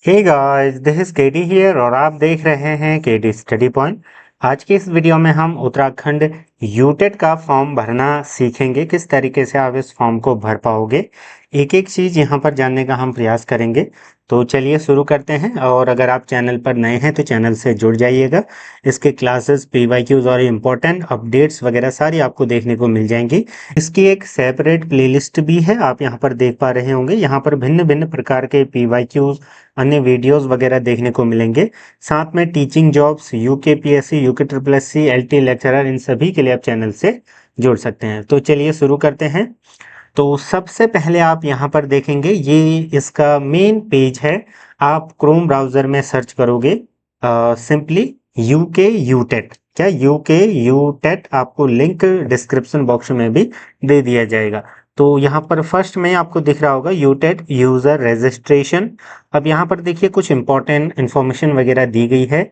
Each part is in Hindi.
Hey guys, this is KD here और आप देख रहे हैं केडी स्टडी पॉइंट। आज की इस वीडियो में हम उत्तराखंड यूटेट का फॉर्म भरना सीखेंगे। किस तरीके से आप इस फॉर्म को भर पाओगे, एक एक चीज़ यहाँ पर जानने का हम प्रयास करेंगे। तो चलिए शुरू करते हैं। और अगर आप चैनल पर नए हैं तो चैनल से जुड़ जाइएगा। इसके क्लासेस, पीवाईक्यूज और इम्पोर्टेंट अपडेट्स वगैरह सारी आपको देखने को मिल जाएंगी। इसकी एक सेपरेट प्लेलिस्ट भी है, आप यहाँ पर देख पा रहे होंगे। यहाँ पर भिन्न भिन्न प्रकार के पीवाईक्यूज, अन्य वीडियोस वगैरह देखने को मिलेंगे। साथ में teaching jobs, UKPSC, UK triple S C, LT lecturer, इन सभी के लिए आप चैनल से जुड़ सकते हैं। तो चलिए शुरू करते हैं। तो सबसे पहले आप यहाँ पर देखेंगे, ये इसका मेन पेज है। आप क्रोम ब्राउजर में सर्च करोगे सिंपली यूके यूटेट। क्या यूके यूटेट, आपको लिंक डिस्क्रिप्शन बॉक्स में भी दे दिया जाएगा। तो यहाँ पर फर्स्ट में आपको दिख रहा होगा यूटेट यूजर रजिस्ट्रेशन। अब यहाँ पर देखिए कुछ इंपॉर्टेंट इंफॉर्मेशन वगैरह दी गई है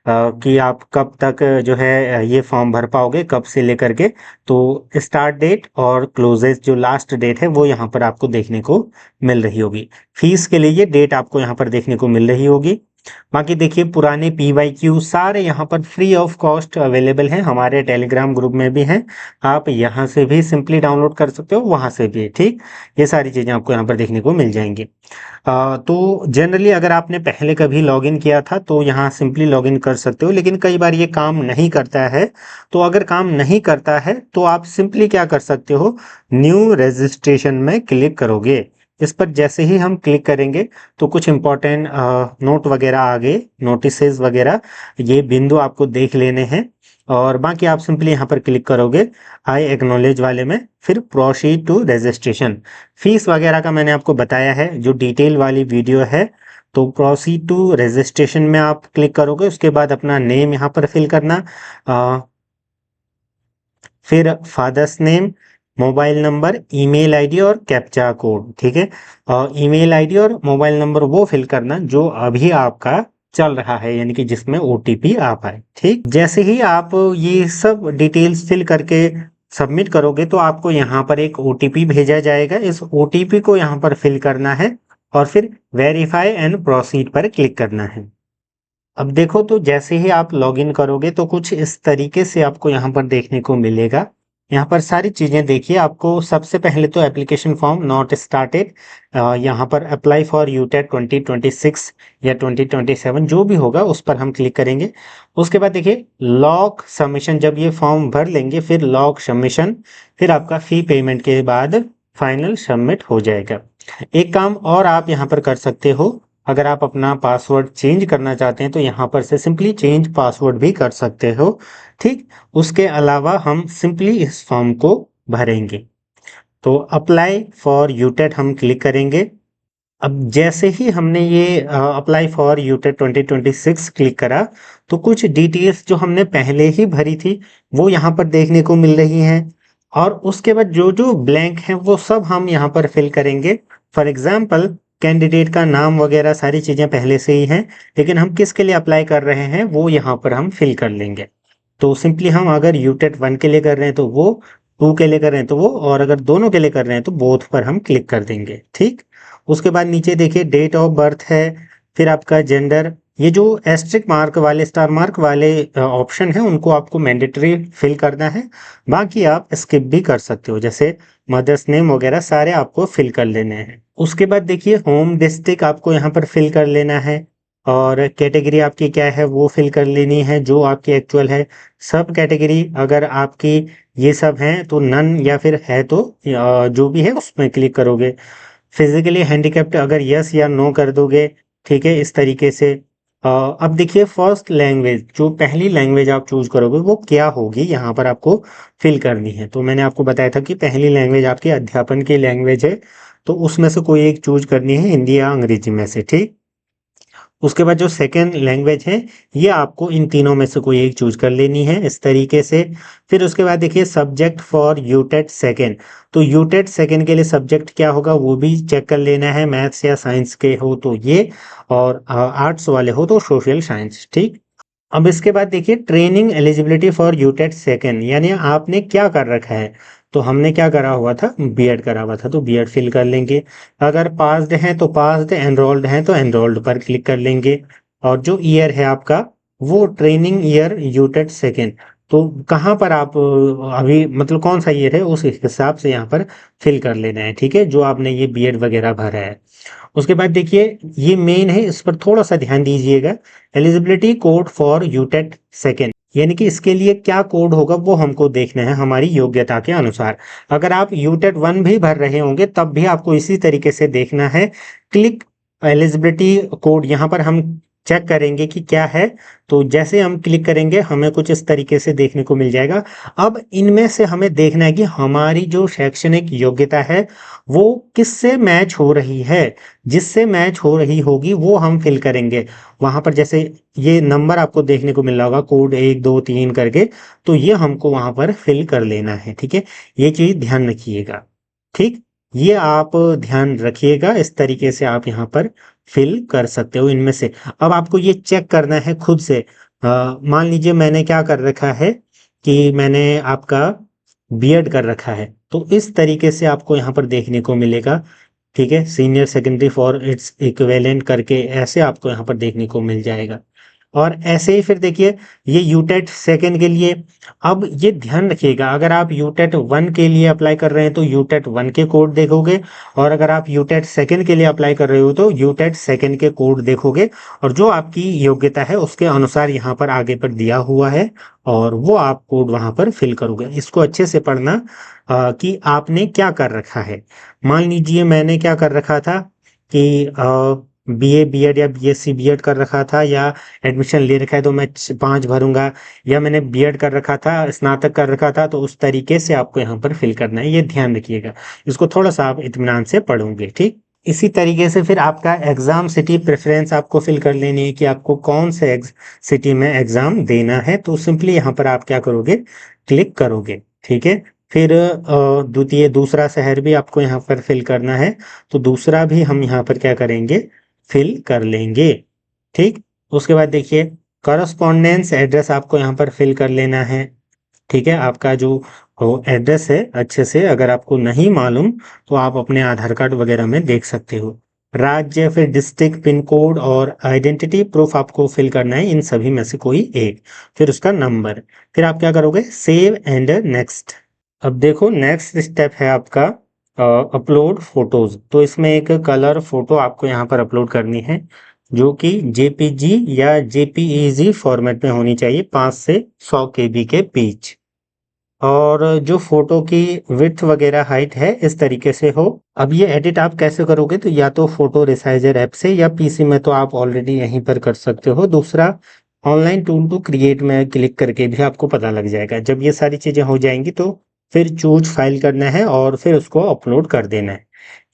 कि आप कब तक जो है ये फॉर्म भर पाओगे, कब से लेकर के। तो स्टार्ट डेट और क्लोजेस जो लास्ट डेट है वो यहाँ पर आपको देखने को मिल रही होगी। फीस के लिए ये डेट आपको यहाँ पर देखने को मिल रही होगी। बाकी देखिए पुराने पीवाईक्यू सारे यहाँ पर फ्री ऑफ कॉस्ट अवेलेबल हैं, हमारे टेलीग्राम ग्रुप में भी हैं। आप यहाँ से भी सिंपली डाउनलोड कर सकते हो, वहाँ से भी। ठीक, ये सारी चीज़ें आपको यहाँ पर देखने को मिल जाएंगी। तो जनरली अगर आपने पहले कभी लॉगिन किया था तो यहाँ सिंपली लॉगिन कर सकते हो, लेकिन कई बार ये काम नहीं करता है। तो अगर काम नहीं करता है तो आप सिंपली क्या कर सकते हो, न्यू रजिस्ट्रेशन में क्लिक करोगे। इस पर जैसे ही हम क्लिक करेंगे तो कुछ इंपॉर्टेंट नोट वगैरह आ गए, नोटिसेस वगैरह, ये बिंदु आपको देख लेने हैं। और बाकी आप सिंपली यहाँ पर क्लिक करोगे आई एक्नॉलेज वाले में, फिर प्रोसीड टू रजिस्ट्रेशन। फीस वगैरह का मैंने आपको बताया है, जो डिटेल वाली वीडियो है। तो प्रोसीड टू रजिस्ट्रेशन में आप क्लिक करोगे, उसके बाद अपना नेम यहाँ पर फिल करना, फिर father's name, mobile number, email ID और कैप्चा कोड। ठीक है, ईमेल आईडी और मोबाइल नंबर वो फिल करना जो अभी आपका चल रहा है, यानी कि जिसमें ओटीपी आ पाए। ठीक, जैसे ही आप ये सब डिटेल्स फिल करके सबमिट करोगे तो आपको यहाँ पर एक ओटीपी भेजा जाएगा। इस ओटीपी को यहाँ पर फिल करना है और फिर वेरीफाई एंड प्रोसीड पर क्लिक करना है। अब देखो, तो जैसे ही आप लॉगिन करोगे तो कुछ इस तरीके से आपको यहाँ पर देखने को मिलेगा। यहाँ पर सारी चीज़ें देखिए। आपको सबसे पहले तो एप्लीकेशन फॉर्म नॉट स्टार्टेड, यहाँ पर अप्लाई फॉर यूटेट 2026 या 2027 जो भी होगा उस पर हम क्लिक करेंगे। उसके बाद देखिए लॉक सबमिशन, जब ये फॉर्म भर लेंगे फिर लॉक सबमिशन, फिर आपका फी पेमेंट के बाद फाइनल सबमिट हो जाएगा। एक काम और आप यहाँ पर कर सकते हो, अगर आप अपना पासवर्ड चेंज करना चाहते हैं तो यहाँ पर से सिंपली चेंज पासवर्ड भी कर सकते हो। ठीक, उसके अलावा हम सिंपली इस फॉर्म को भरेंगे। तो अप्लाई फॉर यूटेट हम क्लिक करेंगे। अब जैसे ही हमने ये अप्लाई फॉर यूटेट 2026 क्लिक करा तो कुछ डिटेल्स जो हमने पहले ही भरी थी वो यहाँ पर देखने को मिल रही हैं। और उसके बाद जो जो ब्लैंक हैं वो सब हम यहाँ पर फिल करेंगे। फॉर एग्जाम्पल कैंडिडेट का नाम वगैरह सारी चीज़ें पहले से ही हैं, लेकिन हम किसके लिए अप्लाई कर रहे हैं वो यहाँ पर हम फिल कर लेंगे। तो सिंपली हम अगर यूटेट 1 के लिए कर रहे हैं तो वो, 2 के लिए कर रहे हैं तो वो, और अगर दोनों के लिए कर रहे हैं तो बोथ पर हम क्लिक कर देंगे। ठीक, उसके बाद नीचे देखिए डेट ऑफ बर्थ है, फिर आपका जेंडर। ये जो एस्ट्रिक मार्क वाले, स्टार मार्क वाले ऑप्शन है उनको आपको मैंडेटरी फिल करना है। बाकी आप स्किप भी कर सकते हो, जैसे मदर्स नेम वगैरह सारे आपको फिल कर लेने हैं। उसके बाद देखिए होम डिस्ट्रिक्ट आपको यहाँ पर फिल कर लेना है, और कैटेगरी आपकी क्या है वो फिल कर लेनी है जो आपकी एक्चुअल है। सब कैटेगरी अगर आपकी ये सब हैं तो नन, या फिर है तो जो भी है उसमें क्लिक करोगे। फिजिकली हैंडीकैप्ड अगर यस या नो कर दोगे। ठीक है, इस तरीके से। अब देखिए फर्स्ट लैंग्वेज, जो पहली लैंग्वेज आप चूज करोगे वो क्या होगी यहाँ पर आपको फिल करनी है। तो मैंने आपको बताया था कि पहली लैंग्वेज आपकी अध्यापन की लैंग्वेज है, तो उसमें से कोई एक चूज करनी है, हिंदी या अंग्रेजी में से। ठीक, उसके बाद जो सेकेंड लैंग्वेज है ये आपको इन तीनों में से कोई एक चूज कर लेनी है, इस तरीके से। फिर उसके बाद देखिए सब्जेक्ट फॉर यूटेट सेकेंड, तो यूटेट सेकेंड के लिए सब्जेक्ट क्या होगा वो भी चेक कर लेना है। मैथ्स या साइंस के हो तो ये, और आर्ट्स वाले हो तो सोशल साइंस। ठीक, अब इसके बाद देखिए training eligibility for UTET second, यानी आपने क्या कर रखा है। तो हमने क्या करा हुआ था, बीएड करा हुआ था, तो बीएड फिल कर लेंगे। अगर पास्ड हैं तो पास्ड, एनरोल्ड हैं तो एनरोल्ड पर क्लिक कर लेंगे। और जो ईयर है आपका वो ट्रेनिंग ईयर यूटेट सेकेंड, तो कहाँ पर आप अभी मतलब कौन सा ईयर है उस हिसाब से यहाँ पर फिल कर लेना है, ठीक है, जो आपने ये बीएड वगैरह भरा है। उसके बाद देखिए ये मेन है, इस पर थोड़ा सा ध्यान दीजिएगा। Eligibility code for UTET second, यानी कि इसके लिए क्या कोड होगा वो हमको देखना है हमारी योग्यता के अनुसार। अगर आप यूटेट वन भी भर रहे होंगे तब भी आपको इसी तरीके से देखना है। क्लिक एलिजिबिलिटी कोड, यहाँ पर हम चेक करेंगे कि क्या है। तो जैसे हम क्लिक करेंगे हमें कुछ इस तरीके से देखने को मिल जाएगा। अब इनमें से हमें देखना है कि हमारी जो शैक्षणिक योग्यता है वो किससे मैच हो रही है। जिससे मैच हो रही होगी वो हम फिल करेंगे। वहां पर जैसे ये नंबर आपको देखने को मिल रहा होगा, कोड 1 2 3 करके, तो ये हमको वहां पर फिल कर लेना है, ठीक है। ये चीज ध्यान रखिएगा, ठीक। ये आप ध्यान रखिएगा, इस तरीके से आप यहाँ पर फिल कर सकते हो इनमें से। अब आपको ये चेक करना है खुद से। मान लीजिए मैंने क्या कर रखा है कि मैंने आपका बीएड कर रखा है, तो इस तरीके से आपको यहाँ पर देखने को मिलेगा, ठीक है। Senior secondary for its equivalent करके ऐसे आपको यहाँ पर देखने को मिल जाएगा। और ऐसे ही फिर देखिए ये यूटेट सेकंड के लिए। अब ये ध्यान रखिएगा, अगर आप यूटेट वन के लिए अप्लाई कर रहे हैं तो यूटेट वन के कोड देखोगे, और अगर आप यूटेट सेकंड के लिए अप्लाई कर रहे हो तो यूटेट सेकंड के कोड देखोगे। और जो आपकी योग्यता है उसके अनुसार यहाँ पर आगे पर दिया हुआ है, और वो आप कोड वहां पर फिल करोगे। इसको अच्छे से पढ़ना कि आपने क्या कर रखा है। मान लीजिए मैंने क्या कर रखा था कि बीए बीएड या बीएससी बीएड कर रखा था, या एडमिशन ले रखा है तो मैं 5 भरूंगा, या मैंने बीएड कर रखा था, स्नातक कर रखा था, तो उस तरीके से आपको यहाँ पर फिल करना है। ये ध्यान रखिएगा, इसको थोड़ा सा आप इत्मीनान से पढ़ोगे, ठीक। इसी तरीके से फिर आपका एग्जाम सिटी प्रेफरेंस आपको फिल कर लेनी है कि आपको कौन से सिटी में एग्जाम देना है। तो सिंपली यहाँ पर आप क्या करोगे, क्लिक करोगे, ठीक है। फिर द्वितीय दूसरा शहर भी आपको यहाँ पर फिल करना है, तो दूसरा भी हम यहाँ पर क्या करेंगे, फिल कर लेंगे, ठीक। उसके बाद देखिए करस्पॉन्डेंस एड्रेस आपको यहाँ पर फिल कर लेना है, ठीक है। आपका जो एड्रेस है अच्छे से अगर आपको नहीं मालूम तो आप अपने आधार कार्ड वगैरह में देख सकते हो। राज्य, फिर डिस्ट्रिक्ट, पिन कोड और आइडेंटिटी प्रूफ आपको फिल करना है, इन सभी में से कोई एक। फिर उसका नंबर। फिर आप क्या करोगे, सेव एंड नेक्स्ट। अब देखो नेक्स्ट स्टेप है आपका अपलोड फोटोज। तो इसमें एक कलर फोटो आपको यहाँ पर अपलोड करनी है, जो कि जेपीजी या जेपीईजी फॉर्मेट में होनी चाहिए, 5 से 100 केबी के बीच। और जो फोटो की विड्थ वगैरह हाइट है इस तरीके से हो। अब ये एडिट आप कैसे करोगे, तो या तो फोटो रिसाइजर ऐप से, या पीसी में तो आप ऑलरेडी यहीं पर कर सकते हो। दूसरा ऑनलाइन टूल टू क्रिएट में क्लिक करके भी आपको पता लग जाएगा। जब ये सारी चीजें हो जाएंगी तो फिर चूज फाइल करना है और फिर उसको अपलोड कर देना है।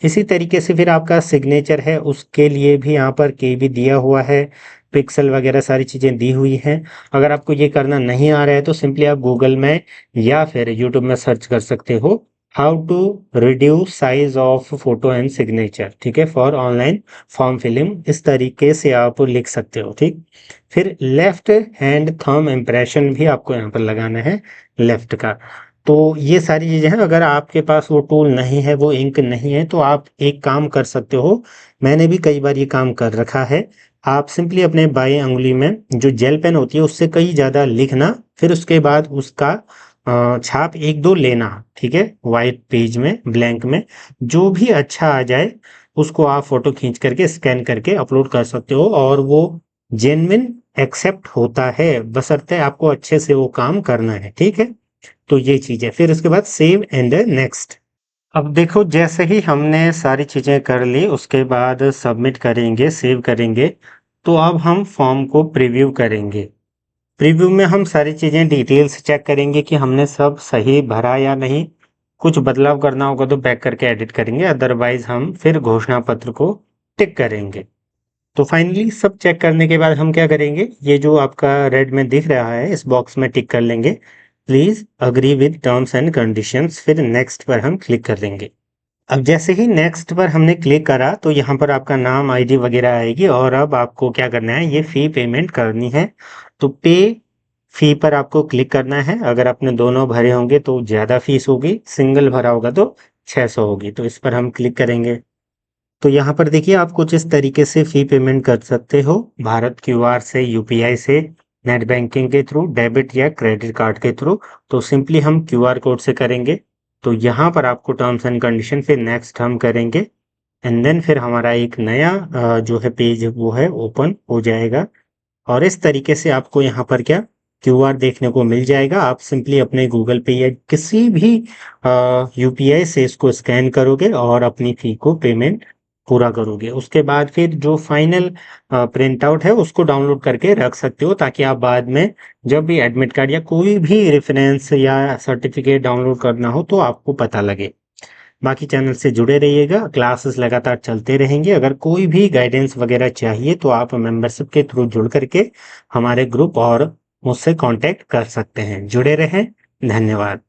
इसी तरीके से फिर आपका सिग्नेचर है, उसके लिए भी यहाँ पर केबी दिया हुआ है, पिक्सल वगैरह सारी चीजें दी हुई हैं। अगर आपको ये करना नहीं आ रहा है तो सिंपली आप गूगल में या फिर यूट्यूब में सर्च कर सकते हो, how to reduce size of photo and signature, ठीक है, फॉर ऑनलाइन फॉर्म फिलिंग। इस तरीके से आप लिख सकते हो, ठीक। फिर लेफ्ट हैंड थंब इम्प्रेशन भी आपको यहाँ पर लगाना है, लेफ्ट का। तो ये सारी चीजें हैं। अगर आपके पास वो टूल नहीं है, वो इंक नहीं है, तो आप एक काम कर सकते हो, मैंने भी कई बार ये काम कर रखा है। आप सिंपली अपने बाएं अंगुली में जो जेल पेन होती है उससे कई ज्यादा लिखना, फिर उसके बाद उसका छाप 1 2 लेना, ठीक है, व्हाइट पेज में, ब्लैंक में, जो भी अच्छा आ जाए उसको आप फोटो खींच करके स्कैन करके अपलोड कर सकते हो, और वो जेन्युइन एक्सेप्ट होता है, बशर्ते आपको अच्छे से वो काम करना है, ठीक है। तो ये चीज है। फिर उसके बाद सेव एंड नेक्स्ट। अब देखो जैसे ही हमने सारी चीजें कर ली उसके बाद सबमिट करेंगे, सेव करेंगे, तो अब हम फॉर्म को प्रीव्यू करेंगे। प्रीव्यू में हम सारी चीजें डिटेल्स चेक करेंगे कि हमने सब सही भरा या नहीं। कुछ बदलाव करना होगा तो बैक करके एडिट करेंगे, अदरवाइज हम फिर घोषणा पत्र को टिक करेंगे। तो फाइनली सब चेक करने के बाद हम क्या करेंगे, ये जो आपका रेड में दिख रहा है इस बॉक्स में टिक कर लेंगे, please agree with terms and conditions. फिर नेक्स्ट पर हम क्लिक कर देंगे। अब जैसे ही नेक्स्ट पर हमने क्लिक करा तो यहाँ पर आपका नाम, आईडी वगैरह आएगी, और अब आपको क्या करना है, ये फी पेमेंट करनी है। तो पे फी पर आपको क्लिक करना है। अगर आपने दोनों भरे होंगे तो ज़्यादा फीस होगी, सिंगल भरा होगा तो 600 होगी। तो इस पर हम क्लिक करेंगे। तो यहाँ पर देखिए आप कुछ इस तरीके से फी पेमेंट कर सकते हो, भारत क्यूआर से, यूपीआई से, नेट बैंकिंग के थ्रू, डेबिट या क्रेडिट कार्ड के थ्रू। तो सिंपली हम क्यूआर कोड से करेंगे। तो यहाँ पर आपको टर्म्स एंड कंडीशन, फिर नेक्स्ट हम करेंगे, एंड देन फिर हमारा एक नया जो है पेज वो है ओपन हो जाएगा। और इस तरीके से आपको यहाँ पर क्या क्यूआर देखने को मिल जाएगा। आप सिंपली अपने गूगल पे या किसी भी यूपीआई से इसको स्कैन करोगे और अपनी फी को पेमेंट पूरा करोगे। उसके बाद फिर जो फाइनल प्रिंट आउट है उसको डाउनलोड करके रख सकते हो, ताकि आप बाद में जब भी एडमिट कार्ड या कोई भी रेफरेंस या सर्टिफिकेट डाउनलोड करना हो तो आपको पता लगे। बाकी चैनल से जुड़े रहिएगा, क्लासेस लगातार चलते रहेंगे। अगर कोई भी गाइडेंस वगैरह चाहिए तो आप मेंबरशिप के थ्रू जुड़ करके हमारे ग्रुप और मुझसे कांटेक्ट कर सकते हैं। जुड़े रहें। धन्यवाद।